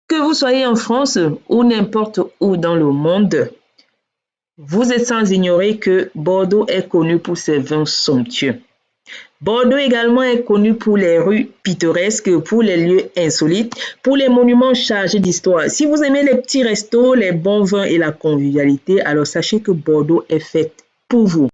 Que vous soyez en France ou n'importe où dans le monde, vous êtes sans ignorer que Bordeaux est connu pour ses vins somptueux. Bordeaux également est connu pour les rues pittoresques, pour les lieux insolites, pour les monuments chargés d'histoire. Si vous aimez les petits restos, les bons vins et la convivialité, alors sachez que Bordeaux est faite pour vous.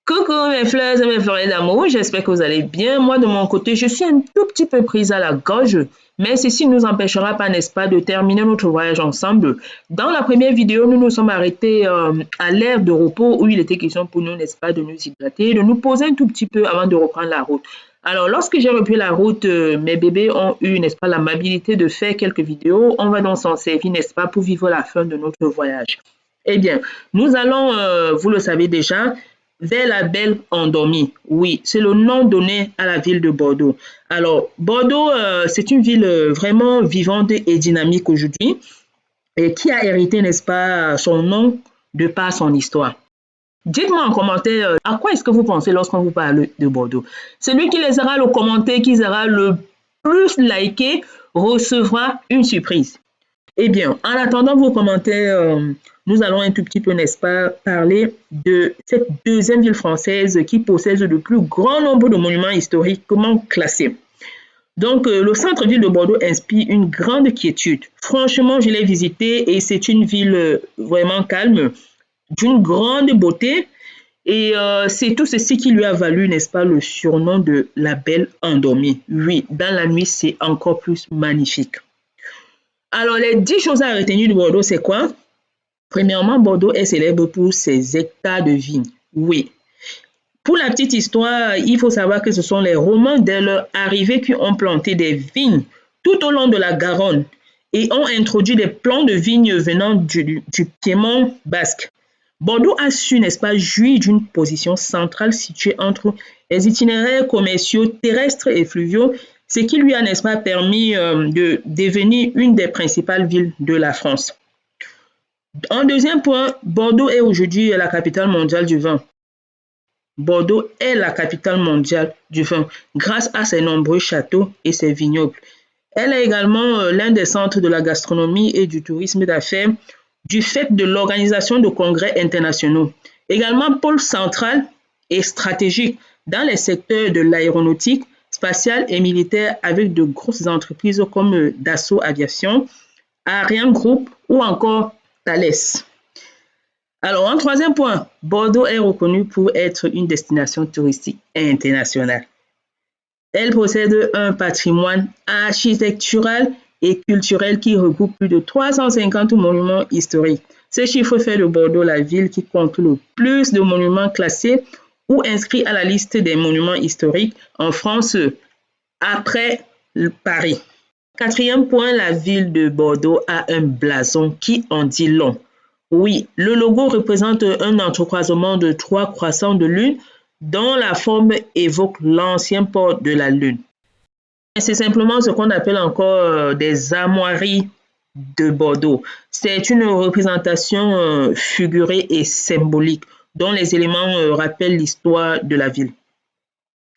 Coucou mes fleurs et mes fleurs d'amour, j'espère que vous allez bien. Moi de mon côté, je suis un tout petit peu prise à la gorge, mais ceci ne nous empêchera pas, n'est-ce pas, de terminer notre voyage ensemble. Dans la première vidéo, nous nous sommes arrêtés à l'aire de repos où il était question pour nous, n'est-ce pas, de nous hydrater, de nous poser un tout petit peu avant de reprendre la route. Alors, lorsque j'ai repris la route, mes bébés ont eu, n'est-ce pas, l'amabilité de faire quelques vidéos. On va donc s'en servir, n'est-ce pas, pour vivre la fin de notre voyage. Eh bien, nous allons, vous le savez déjà, vers la Belle Endormie. Oui, c'est le nom donné à la ville de Bordeaux. Alors, Bordeaux, c'est une ville vraiment vivante et dynamique aujourd'hui et qui a hérité, n'est-ce pas, son nom de par son histoire. Dites-moi en commentaire à quoi est-ce que vous pensez lorsqu'on vous parle de Bordeaux. Celui qui les aura le commentaire, qui sera le plus liké, recevra une surprise. Eh bien, en attendant vos commentaires, nous allons un tout petit peu, n'est-ce pas, parler de cette deuxième ville française qui possède le plus grand nombre de monuments historiquement classés. Donc, le centre-ville de Bordeaux inspire une grande quiétude. Franchement, je l'ai visité et c'est une ville vraiment calme, d'une grande beauté. Et c'est tout ceci qui lui a valu, n'est-ce pas, le surnom de la Belle Endormie. Oui, dans la nuit, c'est encore plus magnifique. Alors, les 10 choses à retenir de Bordeaux, c'est quoi? Premièrement, Bordeaux est célèbre pour ses hectares de vignes. Oui. Pour la petite histoire, il faut savoir que ce sont les Romains, dès leur arrivée, qui ont planté des vignes tout au long de la Garonne et ont introduit des plants de vignes venant du Piémont basque. Bordeaux a su, n'est-ce pas, jouir d'une position centrale située entre les itinéraires commerciaux terrestres et fluviaux, ce qui lui a, n'est-ce pas, permis de devenir une des principales villes de la France. En deuxième point, Bordeaux est aujourd'hui la capitale mondiale du vin. Bordeaux est la capitale mondiale du vin grâce à ses nombreux châteaux et ses vignobles. Elle est également l'un des centres de la gastronomie et du tourisme d'affaires du fait de l'organisation de congrès internationaux. Également pôle central et stratégique dans les secteurs de l'aéronautique, spatiale et militaire avec de grosses entreprises comme Dassault Aviation, Ariane Group ou encore Thales. Alors, en troisième point, Bordeaux est reconnu pour être une destination touristique internationale. Elle possède un patrimoine architectural et culturel qui regroupe plus de 350 monuments historiques. Ce chiffre fait de Bordeaux la ville qui compte le plus de monuments classés ou inscrits à la liste des monuments historiques en France après Paris. Quatrième point, la ville de Bordeaux a un blason qui en dit long. Oui, le logo représente un entrecroisement de 3 croissants de lune dont la forme évoque l'ancien port de la Lune. C'est simplement ce qu'on appelle encore des armoiries de Bordeaux. C'est une représentation figurée et symbolique dont les éléments rappellent l'histoire de la ville.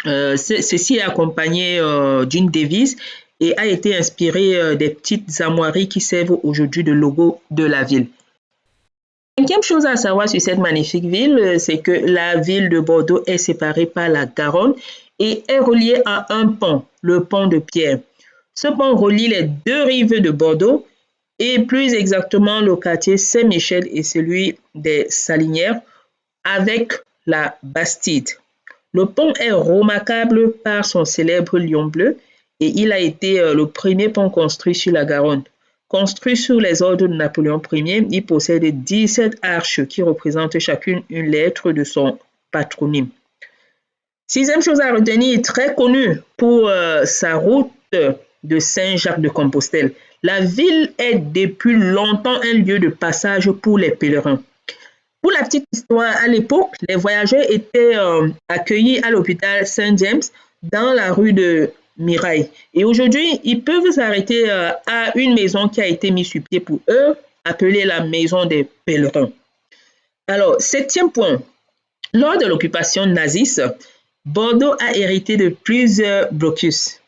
Ceci est accompagné d'une devise et a été inspiré des petites armoiries qui servent aujourd'hui de logo de la ville. Cinquième chose à savoir sur cette magnifique ville, c'est que la ville de Bordeaux est séparée par la Garonne et est reliée à un pont, le pont de Pierre. Ce pont relie les deux rives de Bordeaux et plus exactement le quartier Saint-Michel et celui des Salinières avec la Bastide. Le pont est remarquable par son célèbre lion bleu et il a été le premier pont construit sur la Garonne. Construit sous les ordres de Napoléon Ier, il possède 17 arches qui représentent chacune une lettre de son patronyme. Sixième chose à retenir, très connue pour sa route de Saint-Jacques-de-Compostelle. La ville est depuis longtemps un lieu de passage pour les pèlerins. Pour la petite histoire, à l'époque, les voyageurs étaient accueillis à l'hôpital Saint-James dans la rue de Mirail. Et aujourd'hui, ils peuvent s'arrêter à une maison qui a été mise sur pied pour eux, appelée la maison des pèlerins. Alors, septième point. Lors de l'occupation naziste, Bordeaux a hérité de plusieurs blocus.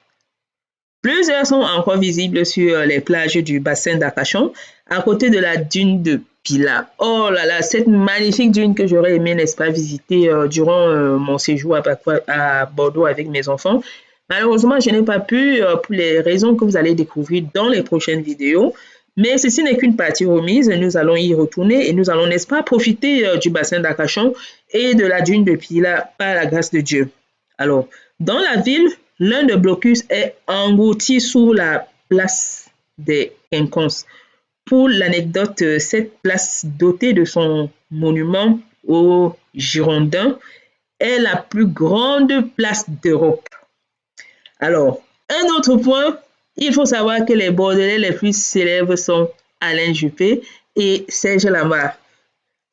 Plusieurs sont encore visibles sur les plages du bassin d'Arcachon, à côté de la dune de Pilat. Oh là là, cette magnifique dune que j'aurais aimé, n'est-ce pas, visiter durant mon séjour à Bordeaux avec mes enfants. Malheureusement, je n'ai pas pu pour les raisons que vous allez découvrir dans les prochaines vidéos. Mais ceci n'est qu'une partie remise. Nous allons y retourner et nous allons, n'est-ce pas, profiter du bassin d'Arcachon et de la dune de Pilat par la grâce de Dieu. Alors, dans la ville, l'un des blocus est englouti sous la place des Quinconces. Pour l'anecdote, cette place dotée de son monument aux Girondins est la plus grande place d'Europe. Alors, un autre point, il faut savoir que les Bordelais les plus célèbres sont Alain Juppé et Serge Lamaire.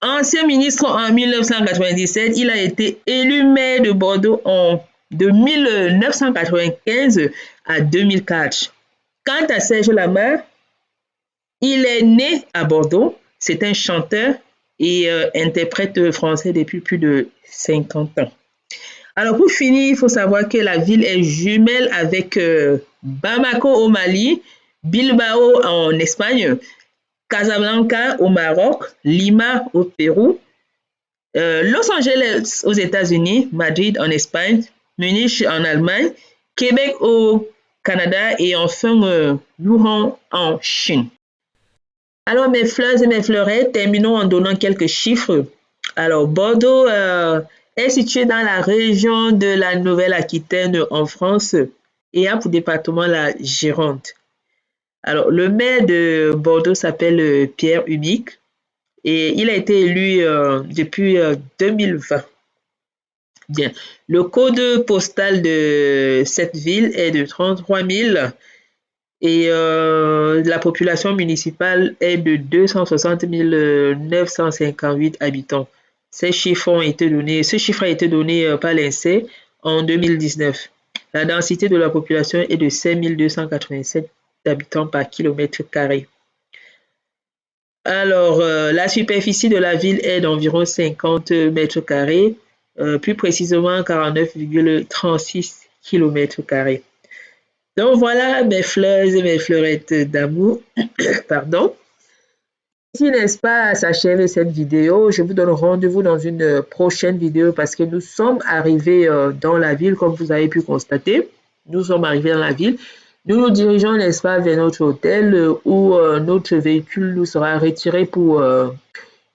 Ancien ministre en 1997, il a été élu maire de Bordeaux de 1995 à 2004. Quant à Serge Lamaire, il est né à Bordeaux. C'est un chanteur et interprète français depuis plus de 50 ans. Alors pour finir, il faut savoir que la ville est jumelle avec Bamako au Mali, Bilbao en Espagne, Casablanca au Maroc, Lima au Pérou, Los Angeles aux États-Unis, Madrid en Espagne, Munich en Allemagne, Québec au Canada et enfin Wuhan en Chine. Alors mes fleurs et mes fleurettes, terminons en donnant quelques chiffres. Alors Bordeaux est situé dans la région de la Nouvelle-Aquitaine en France et a pour département la Gironde. Alors le maire de Bordeaux s'appelle Pierre Humic et il a été élu depuis 2020. Bien, le code postal de cette ville est de 33 000 et la population municipale est de 260 958 habitants. Ce chiffre a été donné par l'INSEE en 2019. La densité de la population est de 5 287 habitants par kilomètre carré. Alors, la superficie de la ville est d'environ 50 mètres carrés, plus précisément 49,36 km carrés. Donc voilà mes fleurs et mes fleurettes d'amour. Pardon. Si, n'est-ce pas, s'achève cette vidéo, je vous donne rendez-vous dans une prochaine vidéo parce que nous sommes arrivés dans la ville, comme vous avez pu constater. Nous sommes arrivés dans la ville. Nous nous dirigeons, n'est-ce pas, vers notre hôtel où notre véhicule nous sera retiré pour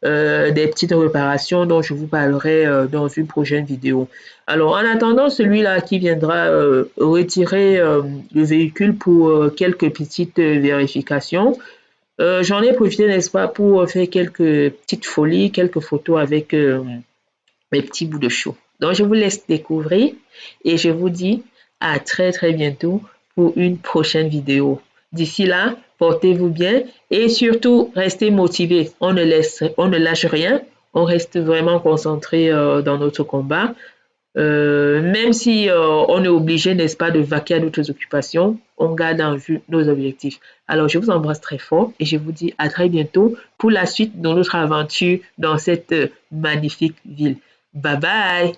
des petites réparations dont je vous parlerai dans une prochaine vidéo. Alors, en attendant, celui-là qui viendra retirer le véhicule pour quelques petites vérifications, j'en ai profité, n'est-ce pas, pour faire quelques petites folies, quelques photos avec mes petits bouts de chou. Donc, je vous laisse découvrir et je vous dis à très, très bientôt pour une prochaine vidéo. D'ici là, portez-vous bien et surtout, restez motivés. On ne lâche rien. On reste vraiment concentré dans notre combat. Même si on est obligé, n'est-ce pas, de vaquer à d'autres occupations, on garde en vue nos objectifs. Alors, je vous embrasse très fort et je vous dis à très bientôt pour la suite de notre aventure dans cette magnifique ville. Bye bye!